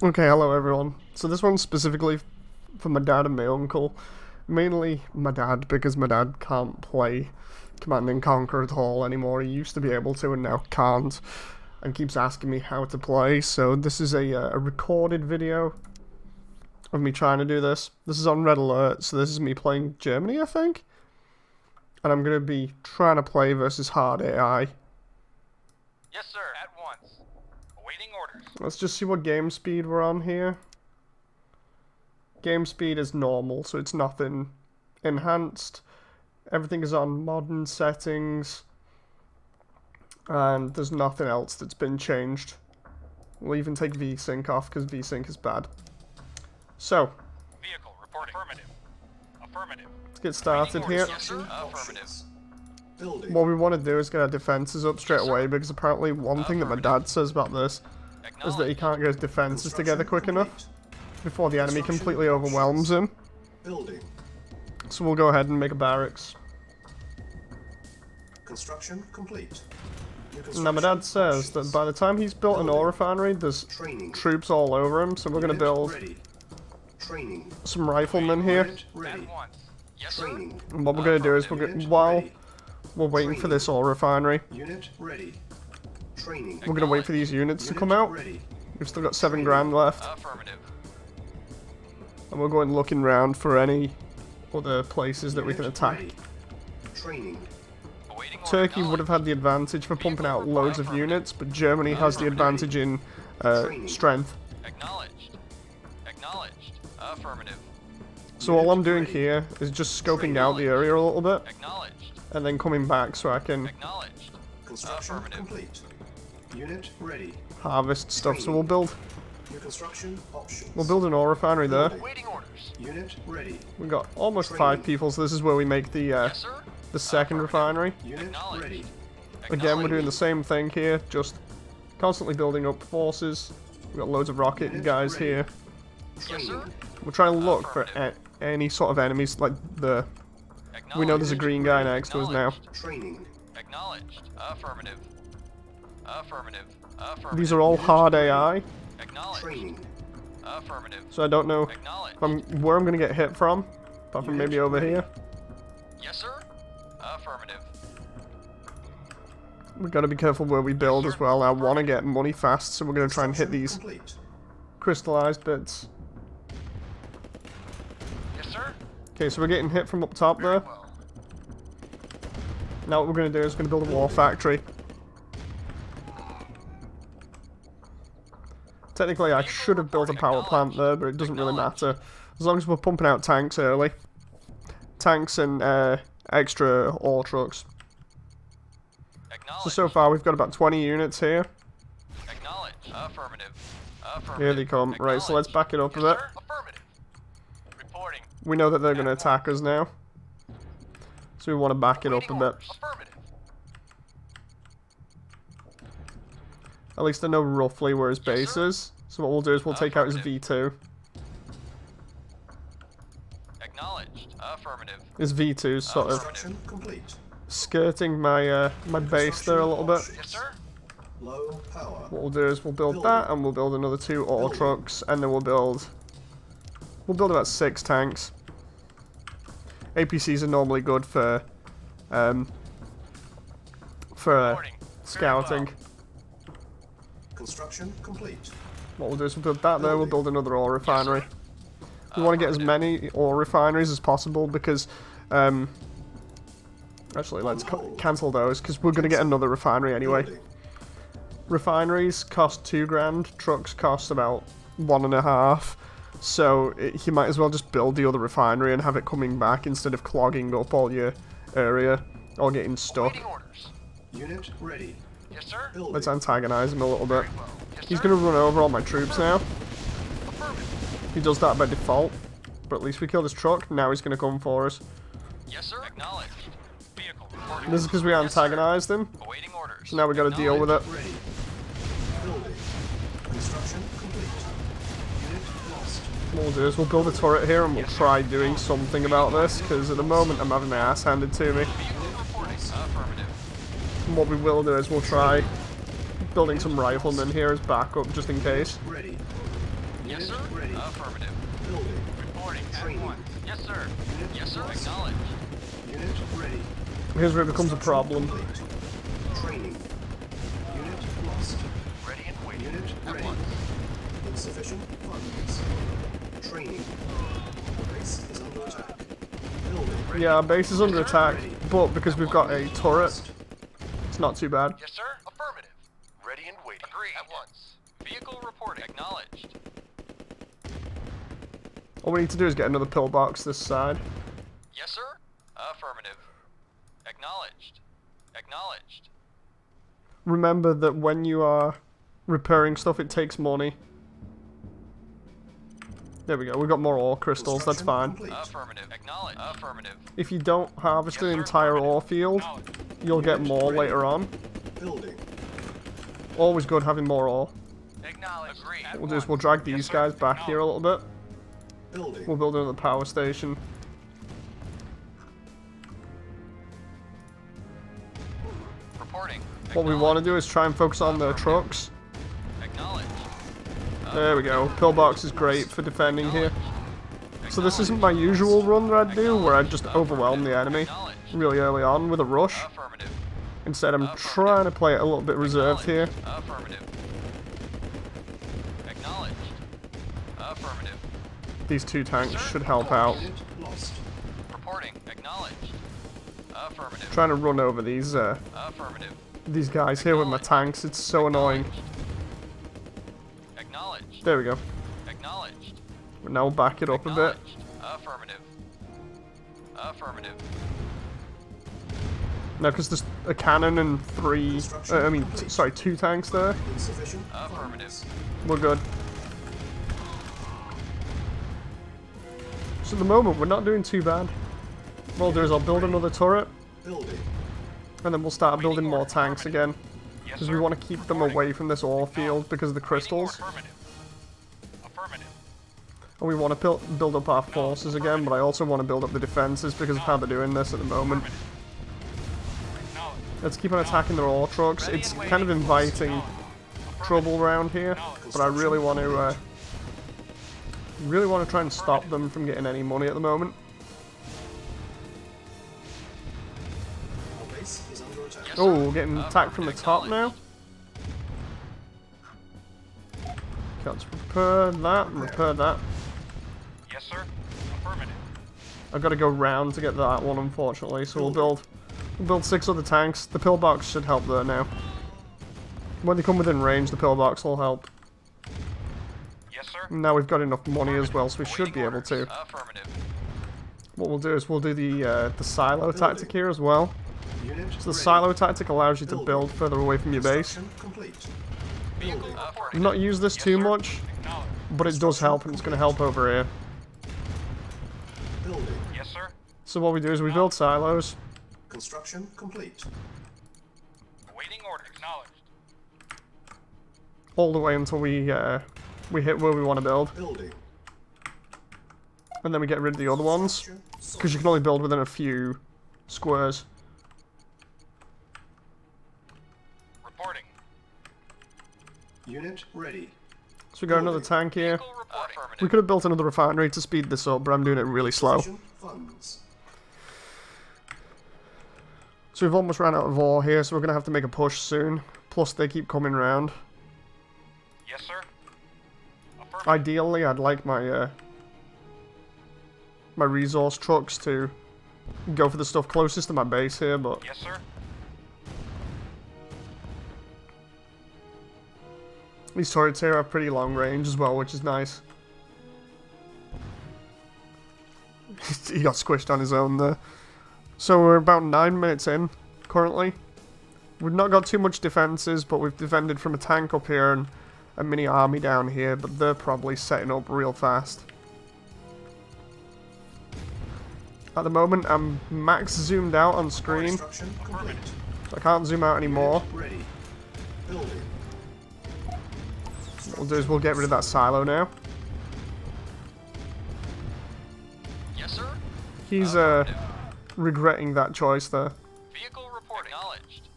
Okay, hello everyone. So this one's specifically for my dad and my uncle. Mainly my dad, because my dad can't play Command and Conquer at all anymore. He used to be able to and now can't, and keeps asking me how to play. So this is a recorded video of me trying to do this. This is on Red Alert, so this is me playing Germany, I think? And I'm going to be trying to play versus hard AI. Yes, sir. At once. Awaiting orders. Let's just see what game speed we're on here. Game speed is normal, so it's nothing enhanced. Everything is on modern settings. And there's nothing else that's been changed. We'll even take VSync off, because VSync is bad. So. Vehicle reporting. Affirmative. Affirmative. Let's get started here. Yes, sir. Affirmative. What we want to do is get our defenses up straight away, because apparently one thing that my dad says about this is that he can't get his defenses together quick enough before the enemy completely overwhelms him. So we'll go ahead and make a barracks. Construction complete. Now my dad says that by the time he's built an oil refinery, there's troops all over him, so we're going to build some riflemen here. Yes, sir. And what we're going to do is while we're waiting for this oil refinery, we're going to wait for these units to come out. We've still got 7 grand left. Affirmative. And we're going looking around for any other places that we can attack. Awaiting Turkey would have had the advantage for pumping out loads of units, but Germany has the advantage in strength. Acknowledged. Acknowledged. Affirmative. So all I'm doing here is just scoping out the area a little bit, Acknowledged. and then coming back so I can Acknowledged. Construction complete. Unit ready. harvest stuff. So we'll build New construction options. an oil refinery there. Awaiting orders. Unit ready. We've got almost 5 people, so this is where we make the Yes, sir. second refinery. Unit ready. Again, we're doing the same thing here, just constantly building up forces. We've got loads of rocket guys here. Yes, sir. We're trying to look for any sort of enemies, like the... We know there's a green guy next to us now. Training. Acknowledged. Affirmative. Affirmative. Affirmative. These are all hard AI, Acknowledged. Training. Affirmative. so I don't know Acknowledged. where I'm going to get hit from, apart from maybe over here. Yes, sir. Affirmative. We've got to be careful where we build as well. I want to get money fast, so we're going to try and hit these Complete. crystallized bits. Yes, sir. Okay, so we're getting hit from up top there. Well. Now what we're going to do is going to build a war factory. Technically, I should have built a power plant there, but it doesn't really matter. As long as we're pumping out tanks early. Tanks and extra ore trucks. Acknowledged. So far, we've got about 20 units here. Acknowledged. Affirmative. Affirmative. Here they come. Right, so let's back it up a Yes, bit. sir. Affirmative. Reporting. We know that they're going to attack us now. So we want to back it up a Awaiting bit. orders. Affirmative. At least I know roughly where his base is. So what we'll do is we'll take out his V2. Acknowledged. Affirmative. His V2's sort of Construction complete. skirting my my base there a little bit. Yes, sir. Low power. What we'll do is we'll build that, and we'll build another 2 ore trucks, and then we'll build about 6 tanks. APCs are normally good for Reporting. Very scouting. well. Construction complete. What we'll do is we'll build that there, we'll build another ore refinery. We want to get as many ore refineries as possible because, actually let's cancel those because we're going to get another refinery anyway. Building. Refineries cost 2 grand, trucks cost about 1.5, so you might as well just build the other refinery and have it coming back instead of clogging up all your area or getting stuck. Awaiting orders. Unit ready. Yes, sir. Building. Let's antagonize him a little bit. Very well. Yes, He's sir. going to run over all my troops now. Affirmative. He does that by default, but at least we killed his truck. Now he's going to come for us. Yes, sir. Acknowledged. Vehicle reporting. This is because we Yes, sir. antagonized him, Awaiting orders. so now we got to deal with it. Ready. Building. Construction complete. Unit lost. What we'll do is we'll build a turret here and we'll try doing something about this, because at the moment I'm having my ass handed to me. Vehicle reporting. Affirmative. And what we will do is we'll try building some riflemen here as backup, just in case. Ready. Yes, sir. Ready. Affirmative. Building. Reporting at Training. once. Yes, sir. Unit Yes, sir. lost. Acknowledged. Unit ready. Here's where it becomes a Construction problem. complete. Training. Unit lost. Ready and waiting. Unit At ready. once. Insufficient funds. Training. Base is under attack. Building. Yeah, our base is under attack, but because we've got a turret, it's not too bad. Yes, sir. Affirmative. Ready and waiting. Agreed. At once. Vehicle reporting. Acknowledged. All we need to do is get another pillbox this side. Yes, sir. Affirmative. Acknowledged. Acknowledged. Remember that when you are repairing stuff, it takes money. There we go, we got more ore crystals, that's fine. Complete. Affirmative. Acknowledged. Affirmative. If you don't harvest Yes, an sir. entire ore field, you'll get more later on. Building. Always good having more ore. Acknowledged. Agreed. What we'll do is we'll drag these guys back here a little bit. Building. We'll build another power station. Reporting. What we want to do is try and focus on the trucks. Acknowledged. There we go. Pillbox is great for defending here. So this isn't my usual run that I'd do, where I'd just overwhelm the enemy really early on with a rush. Affirmative. Instead, I'm trying to play it a little bit reserved here. Affirmative. Acknowledged. Affirmative. These two tanks should help out. Unit lost. Reporting. Acknowledged. Affirmative. Trying to run over these Affirmative. guys here with my tanks. It's so annoying. Acknowledged. There we go. Acknowledged. But now we'll back it up a bit. Acknowledged. Affirmative. Affirmative. Now, because there's a cannon and three, sorry, two tanks there. Insufficient Affirmative. funds. We're good. So at the moment, we're not doing too bad. What I'll do is I'll build another turret, Building. and then we'll start building more tanks again. Yes, Because sir. we want to keep them away from this ore field because of the crystals. Affirmative. Affirmative. And we want to build up our forces again, but I also want to build up the defenses because of how they're doing this at the moment. Let's keep on attacking their ore trucks. It's kind of inviting trouble around here, but I really want to try and stop them from getting any money at the moment. Our base is under attack. Yes, sir. Oh, we're getting attacked from the top now. Let's repair that and repair that. Yes, sir. Affirmative. I've got to go round to get that one, unfortunately, so we'll build 6 other tanks. The pillbox should help there now. When they come within range, the pillbox will help. Yes, sir. Now we've got enough money as well, so we should be able to. Affirmative. What we'll do is we'll do the silo tactic here as well. Unit So the ready. silo tactic allows you to build further away from your base. Construction complete. Vehicle Building. I've reporting. not used this too much, Acknowledged. but it does help, and it's going to help over here. Building. Yes, sir. So what we do is we build silos. Construction complete. Awaiting order. Acknowledged. All the way until we hit where we want to build, Building. and then we get rid of the other ones, Structure because you can only build within a few squares. Reporting. Unit ready. So we got another tank here. Vehicle reporting. Affirmative. We could have built another refinery to speed this up, but I'm doing it really slow. Sufficient funds. So we've almost ran out of ore here, so we're going to have to make a push soon. Plus they keep coming round. Yes, sir. Affirmative. Ideally, I'd like my my resource trucks to go for the stuff closest to my base here, but Yes, sir. these turrets here have pretty long range as well, which is nice. He got squished on his own there. So we're about 9 minutes in, currently. We've not got too much defenses, but we've defended from a tank up here and a mini army down here, but they're probably setting up real fast. At the moment, I'm max zoomed out on screen, Construction complete. so I can't zoom out anymore. Unit ready. Building. What we'll do is we'll get rid of that silo now. Yes, sir. He's regretting that choice there. Vehicle reporting. Acknowledged.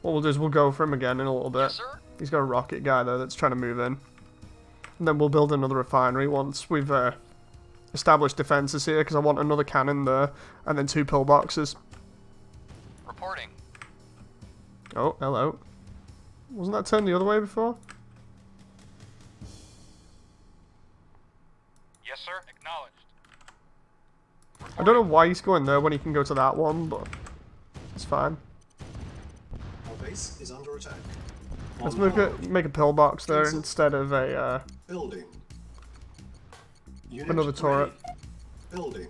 What we'll do is we'll go for him again in a little bit. Yes, sir. He's got a rocket guy though that's trying to move in. And then we'll build another refinery once we've established defenses here, because I want another cannon there, and then 2 pillboxes. Reporting. Oh, hello. Wasn't that turned the other way before? Yes, sir. Acknowledged. I don't know why he's going there when he can go to that one, but it's fine. Our base is under attack. Let's On make a pillbox there Cancel. instead of a Building. Unit another turret. ready. Building.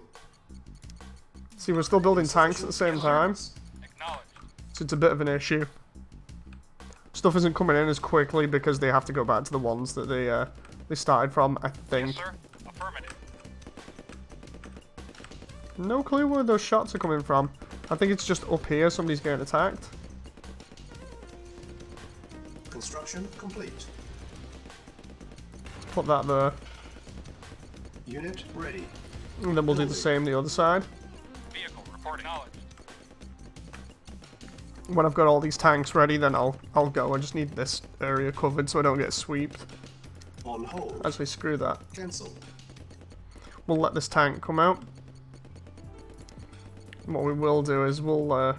See, we're still building tanks at the same time, Acknowledged. so it's a bit of an issue. Stuff isn't coming in as quickly because they have to go back to the ones that they started from, I think. Yes, sir. Affirmative. No clue where those shots are coming from. I think it's just up here somebody's getting attacked. Construction complete. Put that there. Unit ready. And then we'll do the same the other side. Vehicle reporting. Acknowledged. When I've got all these tanks ready, then I'll go. I just need this area covered so I don't get sweeped. On hold. Actually, screw that. Cancel. We'll let this tank come out. And what we will do is we'll,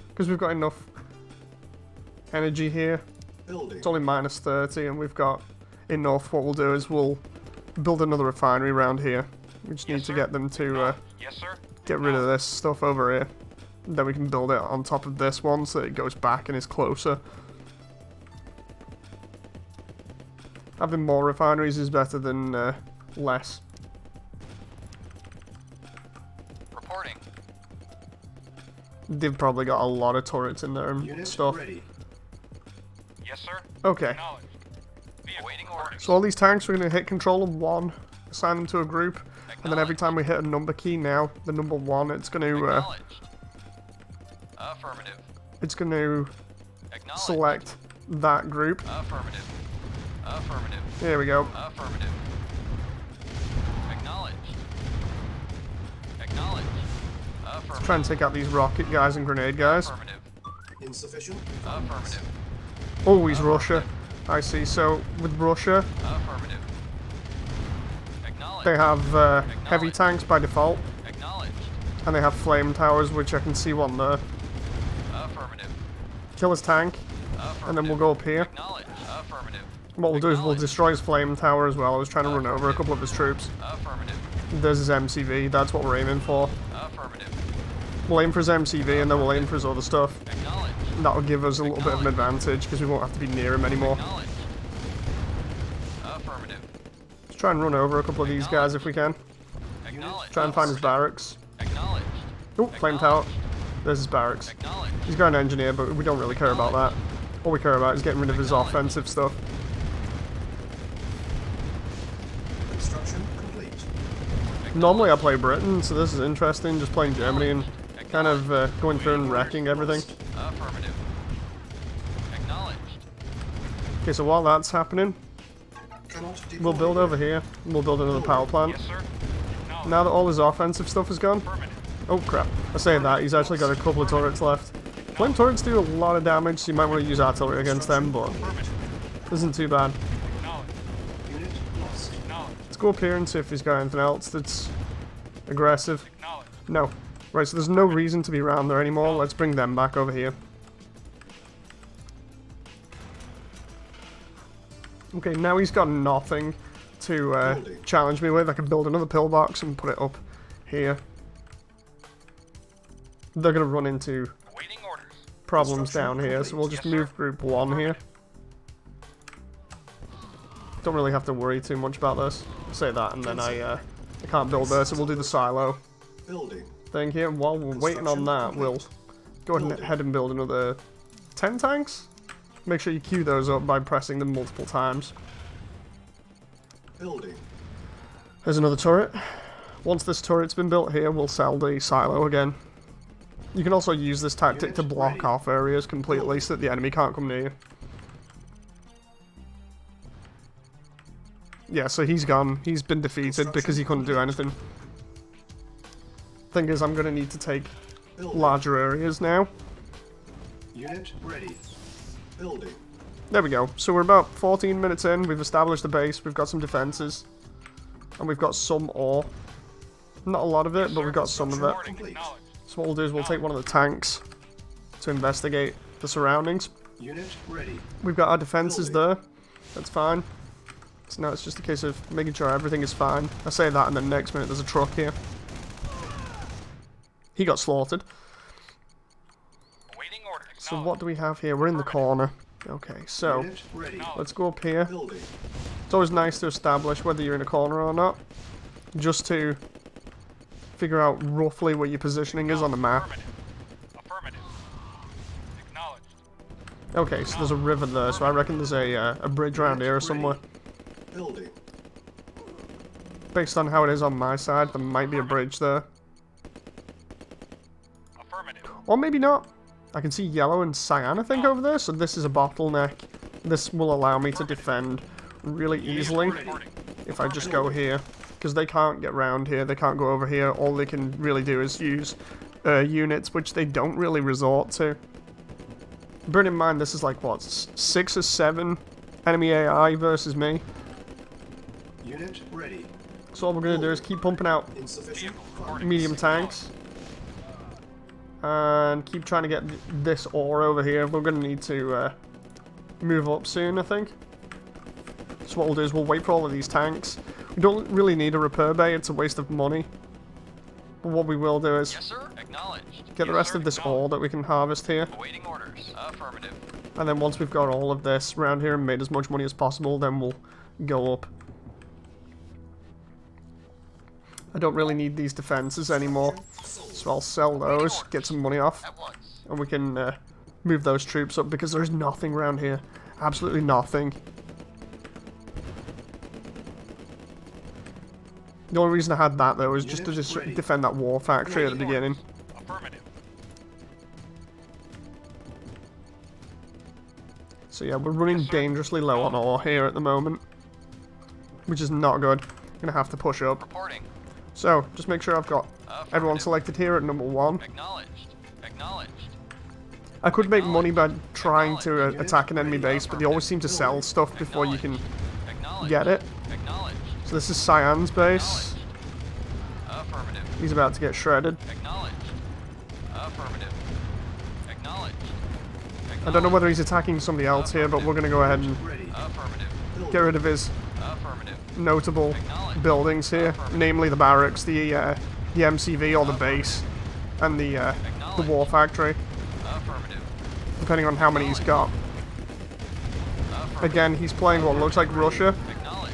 because we've got enough energy here. Building. It's only minus 30 and we've got enough. What we'll do is we'll build another refinery around here. We just need to get them to Yes, sir. get rid of this stuff over here. Then we can build it on top of this one so that it goes back and is closer. Having more refineries is better than less. Reporting. They've probably got a lot of turrets in there and Unit stuff. ready. Yes, sir. Okay, Acknowledged. Vehicle waiting orders. so all these tanks we're going to hit control of one, assign them to a group, and then every time we hit a number key now, the number 1, it's going to Acknowledged. Affirmative. Acknowledged. select that group. Affirmative. Affirmative. There we go. Affirmative. Acknowledged. Acknowledged. Affirmative. Try and take out these rocket guys and grenade guys. Affirmative. Insufficient. Affirmative. Oh, he's Russia. I see. So with Russia, Affirmative. Acknowledged. they have heavy tanks by default, Acknowledged. and they have flame towers, which I can see one there. Affirmative. Kill his tank, and then we'll go up here. Acknowledged. Affirmative. What we'll do is we'll destroy his flame tower as well. I was trying to run over a couple of his troops. Affirmative. There's his MCV. That's what we're aiming for. Affirmative. We'll aim for his MCV, and then we'll aim for his other stuff. Acknowledged. That'll give us a little bit of an advantage because we won't have to be near him anymore. Acknowledged. Affirmative. Let's try and run over a couple of these guys if we can. Acknowledged. Try and find his barracks. Acknowledged. Oh, flame tower. There's his barracks. Acknowledged. He's got an engineer, but we don't really care about that. All we care about is getting rid of his offensive stuff. Construction complete. Normally I play Britain, so this is interesting, just playing Germany and kind of going through and wrecking everything. Affirmative. Acknowledged. Okay, so while that's happening, Cannot deploy. we'll build over here. We'll build another power plant. Yes, sir. Acknowledged. Now that all his offensive stuff is gone. Affirmative. Oh crap, I say that, he's actually got a couple of turrets left. Flame turrets do a lot of damage, so you might want to use artillery against them, but Affirmative. it isn't too bad. Acknowledged. Unit lost. Acknowledged. Let's go up here and see if he's got anything else that's aggressive. Acknowledged. No. Right, so there's no reason to be around there anymore. Let's bring them back over here. Okay, now he's got nothing to challenge me with. I can build another pillbox and put it up here. They're going to run into Awaiting orders. problems down here, so we'll just Yes, sir. move group 1 here. Don't really have to worry too much about this. Say that, and then I can't build there, so we'll do the silo Building. thing here. While we're waiting on that, we'll go ahead and build another 10 tanks. Make sure you queue those up by pressing them multiple times. Building. There's another turret. Once this turret's been built here, we'll sell the silo again. You can also use this tactic to block off areas completely so that the enemy can't come near you. Yeah, so he's gone. He's been defeated because he couldn't do anything. Thing is, I'm going to need to take Building. larger areas now. Unit ready. Building. There we go. So we're about 14 minutes in. We've established the base. We've got some defenses. And we've got some ore. Not a lot of it, but we've got some of it. Complete. So what we'll do is we'll take one of the tanks to investigate the surroundings. Unit ready. We've got our defenses there. That's fine. So now it's just a case of making sure everything is fine. I say that and then next minute there's a truck here. He got slaughtered. Awaiting orders. So what do we have here? We're in the corner. Okay, so Unit ready. let's go up here. Building. It's always nice to establish whether you're in a corner or not. Just to figure out roughly where your positioning is on the map. Affirmative. Affirmative. Acknowledged. Okay, so there's a river there, so I reckon there's a bridge around here somewhere. Building. Based on how it is on my side, there might be a bridge there. Affirmative. Or maybe not. I can see yellow and cyan, I think, over there, so this is a bottleneck. This will allow me to defend really easily if I just go here. Because they can't get round here, they can't go over here. All they can really do is use units, which they don't really resort to. Bear in mind, this is like, what, 6 or 7 enemy AI versus me. Unit ready. So all we're going to do is keep pumping out Insufficient medium tanks. And keep trying to get this ore over here. We're going to need to move up soon, I think. So what we'll do is we'll wait for all of these tanks. We don't really need a repair bay, it's a waste of money. But what we will do is Yes, sir. Acknowledged. get the rest of this ore that we can harvest here. Awaiting orders. Affirmative. And then once we've got all of this around here and made as much money as possible, then we'll go up. I don't really need these defenses anymore. So I'll sell those, get some money off. At once. And we can move those troops up because there's nothing around here. Absolutely nothing. The only reason I had that though was just to defend that war factory at the beginning. Affirmative. So yeah, we're running dangerously low on ore here at the moment. Which is not good. I'm gonna have to push up. Reporting. So, just make sure I've got everyone Affirmative. selected here at number 1. Acknowledged. Acknowledged. I could make money by trying to attack an enemy base, but they always seem to sell stuff before you can Acknowledged. get it. Acknowledged. So this is Cyan's base. Affirmative. He's about to get shredded. Acknowledged. Affirmative. Acknowledged. I don't know whether he's attacking somebody else here, but we're going to go ahead and ready. Affirmative. get rid of his Affirmative. notable buildings here, namely the barracks, the MCV or the base, and the war factory, Affirmative. depending on how many he's got. Again, he's playing what looks like Russia. Acknowledged.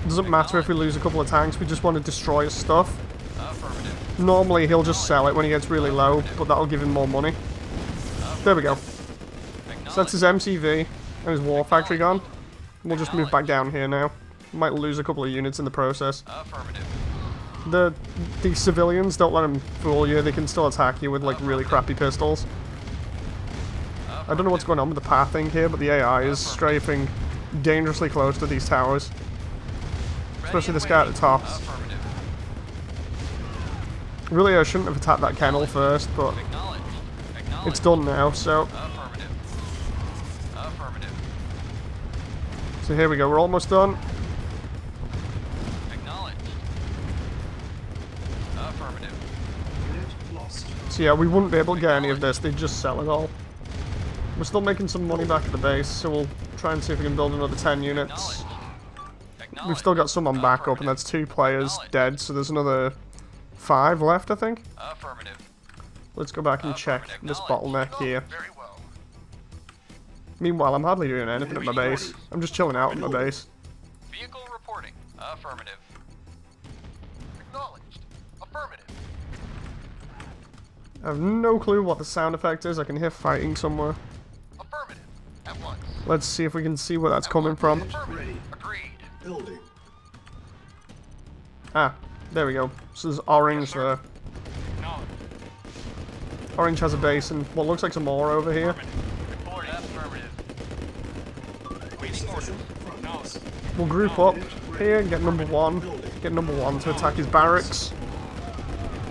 Doesn't matter if we lose a couple of tanks, we just want to destroy his stuff. Affirmative. Normally he'll just sell it when he gets really low, but that'll give him more money. There we go. So that's his MCV and his war factory gone. We'll just move back down here now. Might lose a couple of units in the process. Affirmative. The civilians, don't let them fool you. They can still attack you with like really crappy pistols. I don't know what's going on with the pathing here, but the AI is strafing dangerously close to these towers. Especially this guy at the top. Affirmative. Really, I shouldn't have attacked that kennel first, but Acknowledged. it's Acknowledged. done now, so... Affirmative. Affirmative. So here we go, we're almost done. Acknowledged. Affirmative. Unit lost. So yeah, we wouldn't be able to get any of this, they'd just sell it all. We're still making some money back at the base, so we'll try and see if we can build another 10 units. Acknowledged. We've still got some on backup, and that's 2 players dead, so there's another 5 left, I think. Affirmative. Let's go back and check this bottleneck here. Very well. Meanwhile, I'm hardly doing anything at my base. I'm just chilling out at my base. Vehicle reporting. Affirmative. Acknowledged. Affirmative. I have no clue what the sound effect is. I can hear fighting somewhere. Affirmative. At once. Let's see if we can see where that's coming from. Affirmative. Ready. Agreed. Building. Ah, there we go. So there's orange there. Acknowledged. Orange has a base and what looks like some more over here. Reporting. Affirmative. Waiting orders. Acknowledged. We'll group up here and get number 1. Get number 1 to attack his barracks.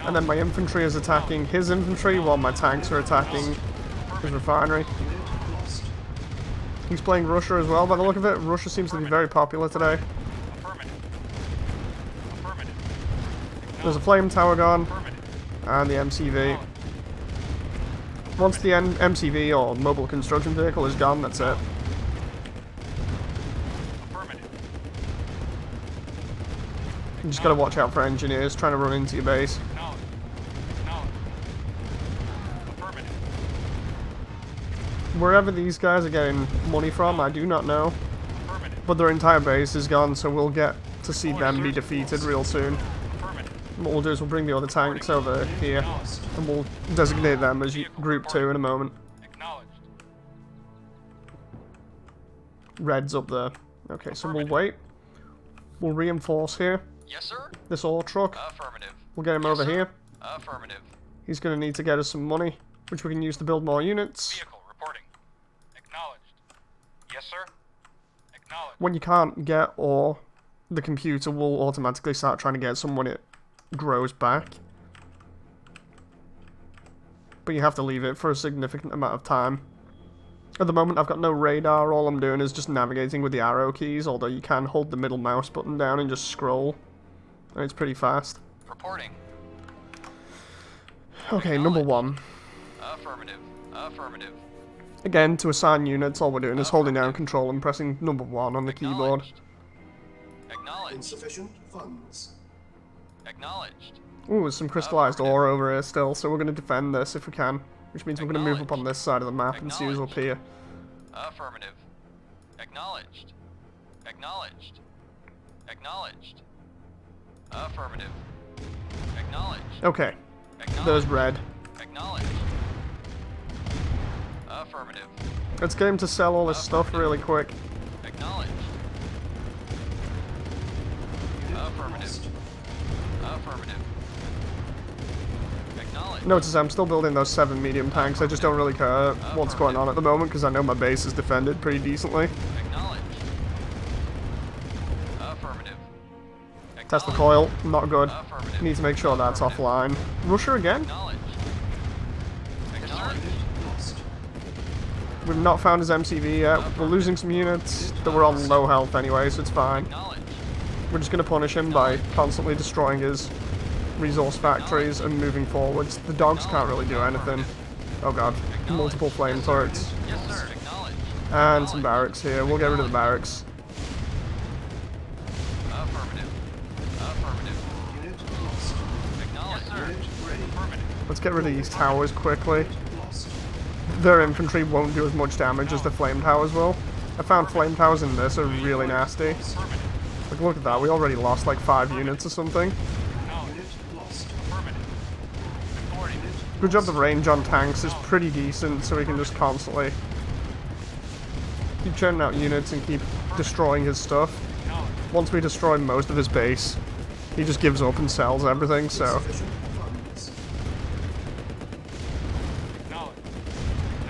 And then my infantry is attacking his infantry while my tanks are attacking his refinery. Unit lost. He's playing Russia as well, by the look of it. Russia seems to be very popular today. Affirmative. Affirmative. There's a flame tower gone, Affirmative. and the MCV. Once the MCV, or mobile construction vehicle, is gone, that's it. Affirmative. You just gotta watch out for engineers trying to run into your base. Acknowledged. Acknowledged. Affirmative. Wherever these guys are getting money from, I do not know. Affirmative. But their entire base is gone, so we'll get to see them be defeated real soon. Affirmative. What we'll do is we'll bring the other tanks over here, and we'll designate them as Group 2 in a moment. Acknowledged. Red's up there. Okay, so we'll wait. We'll reinforce here. Yes, sir. This ore truck. Affirmative. We'll get him Yes, over sir. here. Affirmative. He's going to need to get us some money, which we can use to build more units. Vehicle reporting. Acknowledged. Yes, sir. Acknowledged. When you can't get ore, the computer will automatically start trying to get some when it grows back. But you have to leave it for a significant amount of time. At the moment I've got no radar, all I'm doing is just navigating with the arrow keys, although you can hold the middle mouse button down and just scroll. And it's pretty fast. Reporting. Okay, number 1. Affirmative. Affirmative. Again, to assign units, all we're doing is holding down control and pressing number 1 on the keyboard. Acknowledged. Acknowledged. Insufficient funds. Acknowledged. Ooh, there's some crystallized ore over here still, so we're going to defend this if we can. Which means we're going to move up on this side of the map and see who's up here. Affirmative. Acknowledged. Acknowledged. Acknowledged. Affirmative. Acknowledged. Okay, Acknowledged. there's red. Acknowledged. Affirmative. Let's get him to sell all this stuff really quick. Acknowledged. Affirmative. Lost. Affirmative. Acknowledged. Notice I'm still building those 7 medium tanks. I just don't really care what's going on at the moment because I know my base is defended pretty decently. Acknowledged. Affirmative. Test the coil, not good. Affirmative. Need to make sure that's offline. Russia again? Acknowledged. Acknowledged. Unit lost. We've not found his MCV yet. We're losing some units that were on low health anyway, so it's fine. Acknowledged. We're just going to punish him by constantly destroying his resource factories and moving forwards. The dogs can't really do anything. Oh god. Multiple flame turrets. Yes, sir. Acknowledged. And some barracks here. We'll get rid of the barracks. Affirmative. Affirmative. Unit lost. Acknowledged. Yes, sir. Unit ready. Affirmative. Let's get rid of these towers quickly. Lost. Their infantry won't do as much damage as the flame towers will. I found flame towers in this are really nasty. Affirmative. Like, look at that. We already lost like 5 units or something. Acknowledged. Unit lost. Affirmative. Reporting. Good job the range on tanks is pretty decent, so we can just constantly keep churning out units and keep destroying his stuff. Acknowledged. Once we destroy most of his base, he just gives up and sells everything, so... Insufficient funds. Acknowledged.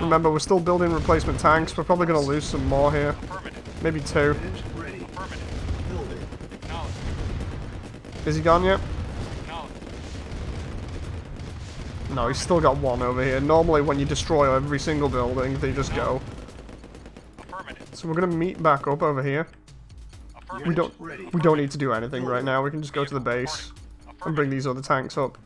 Remember, we're still building replacement tanks. We're probably going to lose some more here. Affirmative. Maybe 2. Unit ready. Affirmative. Building. Acknowledged. Is he gone yet? Acknowledged. No, he's still got 1 over here. Normally, when you destroy every single building, they just go. Affirmative. So we're going to meet back up over here. Affirmative. We don't need to do anything right now. We can just go to the base and bring these other tanks up.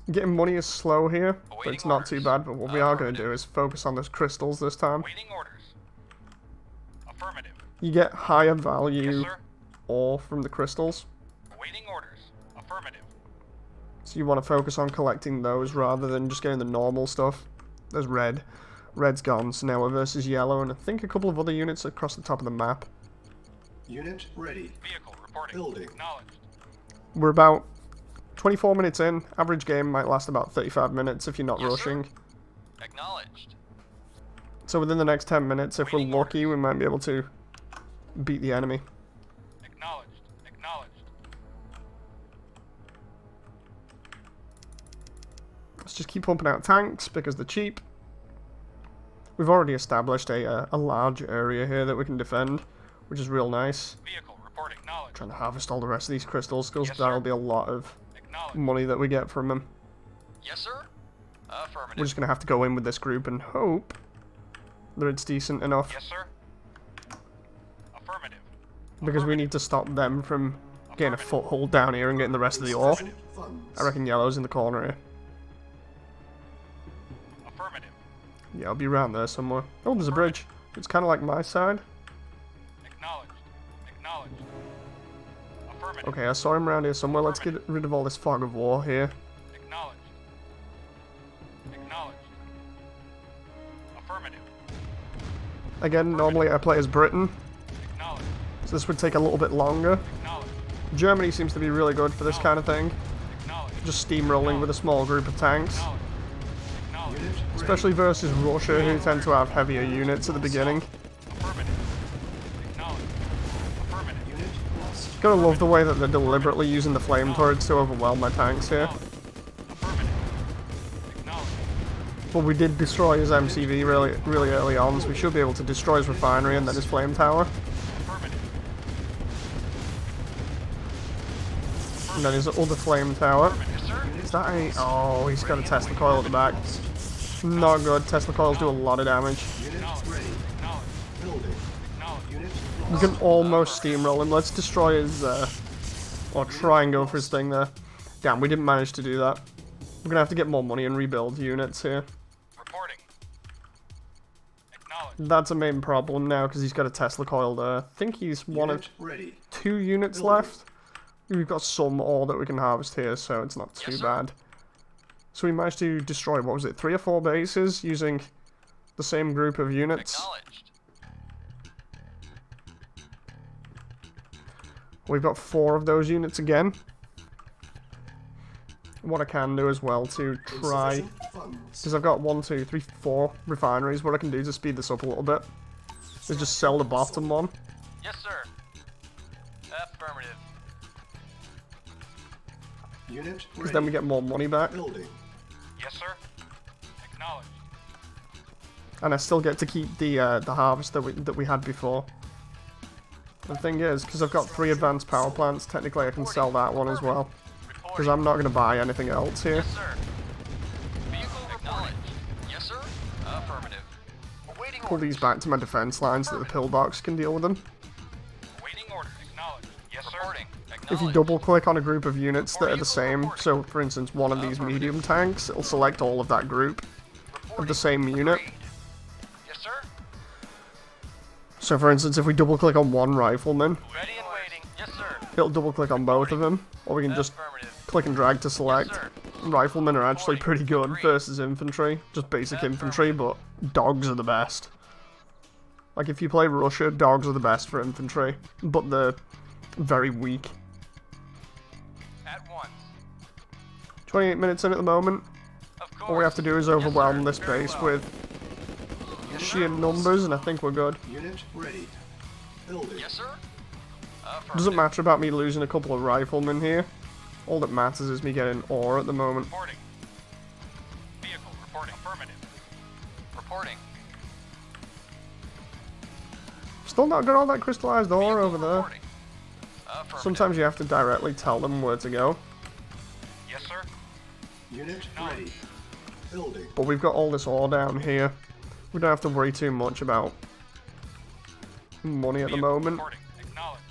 Getting money is slow here, but it's not too bad. But what we are going to do is focus on those crystals this time. Waiting orders. Affirmative. You get higher Yes, value sir. ore from the crystals, Waiting orders. Affirmative. so you want to focus on collecting those rather than just getting the normal stuff. There's red. Red's gone, so now we're versus yellow, and I think a couple of other units across the top of the map. Unit ready. Vehicle reporting. Building. Acknowledged. We're about 24 minutes in. Average game might last about 35 minutes if you're not Yes, sir. rushing. Acknowledged. So within the next 10 minutes, if we're Waiting lucky, we might be able to beat the enemy. Acknowledged. Acknowledged. Let's just keep pumping out tanks because they're cheap. We've already established a large area here that we can defend, which is real nice. Vehicle reporting. Acknowledged. Trying to harvest all the rest of these crystals because Yes, sir. that'll be a lot of Acknowledged. money that we get from them. Yes, sir. Affirmative. We're just gonna have to go in with this group and hope that it's decent enough. Yes, sir. Affirmative. Because we need to stop them from getting a foothold down here and getting the rest of the ore. Insufficient funds. I reckon yellow's in the corner here. Affirmative. Yeah, I'll be around there somewhere. Oh, there's a bridge. It's kind of like my side. Acknowledged. Acknowledged. Affirmative. Okay, I saw him around here somewhere. Let's get rid of all this fog of war here. Acknowledged. Acknowledged. Affirmative. Again, normally I play as Britain, Acknowledged. so this would take a little bit longer. Acknowledged. Germany seems to be really good for this kind of thing. Acknowledged. Just steamrolling with a small group of tanks. Acknowledged. Acknowledged. Unit ready. Especially versus Russia, who tend to have heavier units at the beginning. Affirmative. Acknowledged. Affirmative. Unit lost. Gotta love the way that they're deliberately using the flame turrets to overwhelm my tanks here. Affirmative. Acknowledged. But we did destroy his MCV really early on, so we should be able to destroy his refinery and then his flame tower. Affirmative. And then his other flame tower. Yes, sir. Is that a... Oh, he's got a Tesla coil at the back. Not good. Tesla coils do a lot of damage. Unit ready. Acknowledged. Building. Acknowledged. Unit We lost. can almost steamroll him. Let's destroy his... or try and go for his thing there. Damn, we didn't manage to do that. We're gonna have to get more money and rebuild units here. Reporting. Acknowledged. That's a main problem now, because he's got a Tesla coil there. I think he's one of Unit ready. 2 units left. We've got some ore that we can harvest here, so it's not too Yes, sir. bad. So we managed to destroy, what was it, 3 or 4 bases using the same group of units. Acknowledged. We've got 4 of those units again. What I can do as well to try, Insufficient funds. because I've got 1, 2, 3, 4 refineries, what I can do to speed this up a little bit is just sell the bottom one. Yes, sir. Affirmative. Unit Because then we ready. get more money back. Building. Yes, sir. Acknowledged. And I still get to keep the harvest that we had before. The thing is, because I've got 3 advanced power plants, technically I can sell that one as well. Because Reporting. I'm not going to buy anything else here. Yes, sir. Vehicle acknowledged. Yes, sir. Affirmative. Awaiting Pull orders. these back to my defense lines so that the pillbox can deal with them. Awaiting orders. Acknowledged. Yes, sir. Reporting. If you double click on a group of units that are the same, so for instance one of these medium tanks, it'll select all of that group of the same unit. Agreed. Yes, sir. So for instance if we double click on one rifleman, Ready and waiting. Yes, sir. it'll double click on both of them, or we can just Affirmative. click and drag to select. Yes, sir. Riflemen are actually pretty good versus infantry, just basic infantry, but dogs are the best. Like if you play Russia, dogs are the best for infantry, but they're very weak. At once. 28 minutes in at the moment. Of course. All we have to do is overwhelm this Very base well. with sheer numbers, and I think we're good. Unit ready. Building. Yes, sir. Doesn't matter about me losing a couple of riflemen here. All that matters is me getting ore at the moment. Reporting. Vehicle reporting. Affirmative. Reporting. Still not got all that crystallized ore Vehicle over there. reporting. Affirmative. Sometimes you have to directly tell them where to go. Yes, sir. Unit ready. Building. But we've got all this ore down here. We don't have to worry too much about money at the Vehicle moment. reporting. Acknowledged.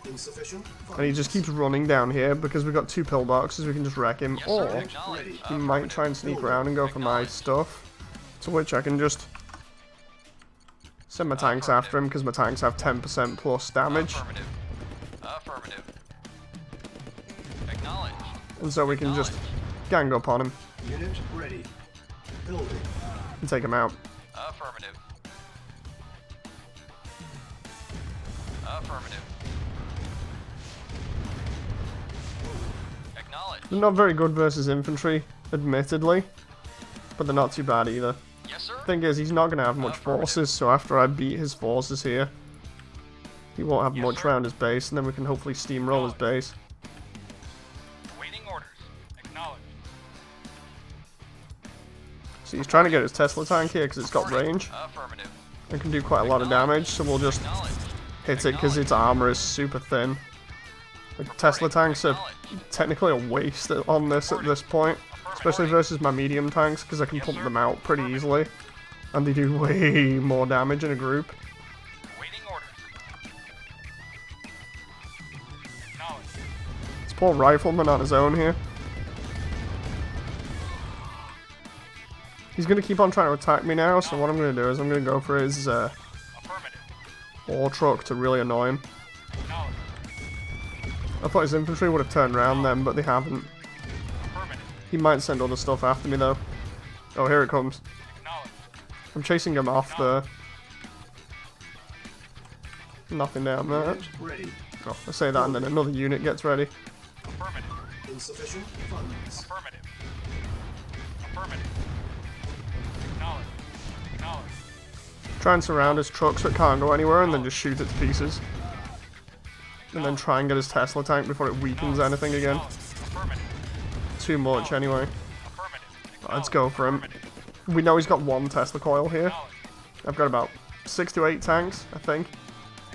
Insufficient funds. And he just keeps running down here because we've got 2 pillboxes, we can just wreck him. Yes, sir. Or Acknowledged. he might try and sneak around and go for my stuff. To which I can just send my tanks after him because my tanks have 10% plus damage. Affirmative. Affirmative. Acknowledged. And so we can just gang up on him Unit ready. Building. and take him out. Affirmative. Affirmative. Acknowledged. They're not very good versus infantry, admittedly. But they're not too bad either. Yes, sir. Thing is, he's not going to have much forces, so after I beat his forces here, he won't have Yes, much sir. around his base, and then we can hopefully steamroll his base. Waiting orders. Acknowledged. So he's trying to get his Tesla tank here because it's got Reporting. range Affirmative. and can do quite a lot of damage, so we'll just Acknowledged. hit it because its armor is super thin. Like, Tesla tanks are technically a waste on this at this point, especially versus my medium tanks, because I can pump them out pretty easily, and they do way more damage in a group. Waiting orders. Acknowledged. This poor rifleman on his own here. He's going to keep on trying to attack me now, so what I'm going to do is I'm going to go for his Affirmative. ore truck to really annoy him. Acknowledged. I thought his infantry would have turned around then, but they haven't. Affirmative. He might send other stuff after me though. Oh, here it comes. Acknowledged. I'm chasing him off there. Nothing down there. Unit ready. Oh, I say that and then another unit gets ready. Affirmative. Insufficient funds. Affirmative. Affirmative. Acknowledged. Acknowledged. Try and surround his truck so it can't go anywhere and then just shoot it to pieces. And then try and get his Tesla tank before it weakens anything again. Affirmative. Too much anyway. Affirmative. Let's go for him. We know he's got one Tesla coil here. I've got about 6 to 8 tanks, I think.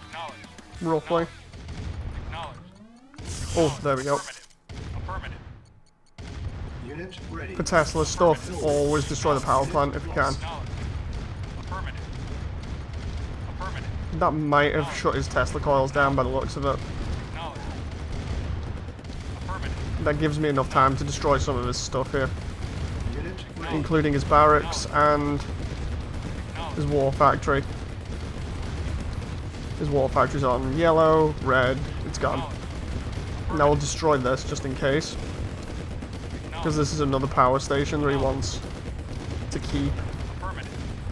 Acknowledged. Roughly. Acknowledged. Oh, there we go. Affirmative. Affirmative. Unit ready. For Tesla stuff, always destroy the power plant if you can. Acknowledged. Affirmative. Affirmative. That might have shut his Tesla coils down by the looks of it. Acknowledged. Affirmative. That gives me enough time to destroy some of his stuff here, Unit ready. including his barracks and his war factory. His war factory's on yellow, red, it's gone. Now we'll destroy this just in case, because this is another power station that he wants to keep. Affirmative.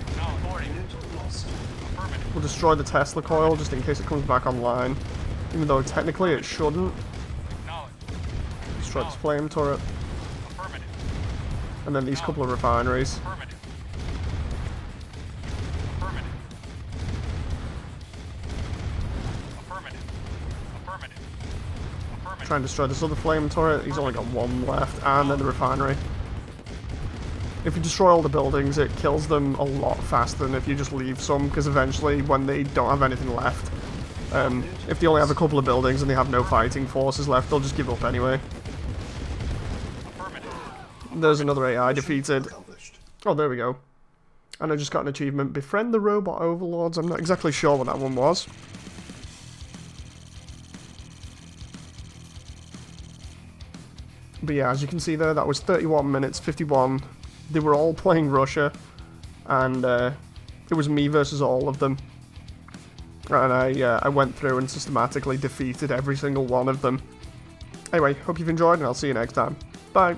Acknowledged. Unit lost. Affirmative. We'll destroy the Tesla coil just in case it comes back online, even though technically it shouldn't. Acknowledged. Destroy this flame turret, Affirmative. and then these couple of refineries. Affirmative. Affirmative. Affirmative. Affirmative. Affirmative. Try and destroy this other flame turret. He's only got one left, and then the refinery. If you destroy all the buildings, it kills them a lot faster than if you just leave some, because eventually, when they don't have anything left, if they only have a couple of buildings and they have no fighting forces left, they'll just give up anyway. Affirmative. There's another AI defeated. Accomplished. Oh, there we go. And I just got an achievement, Befriend the Robot Overlords. I'm not exactly sure what that one was. But yeah, as you can see there, that was 31 minutes, 51. They were all playing Russia, and it was me versus all of them. And I went through and systematically defeated every single one of them. Anyway, hope you've enjoyed, and I'll see you next time. Bye!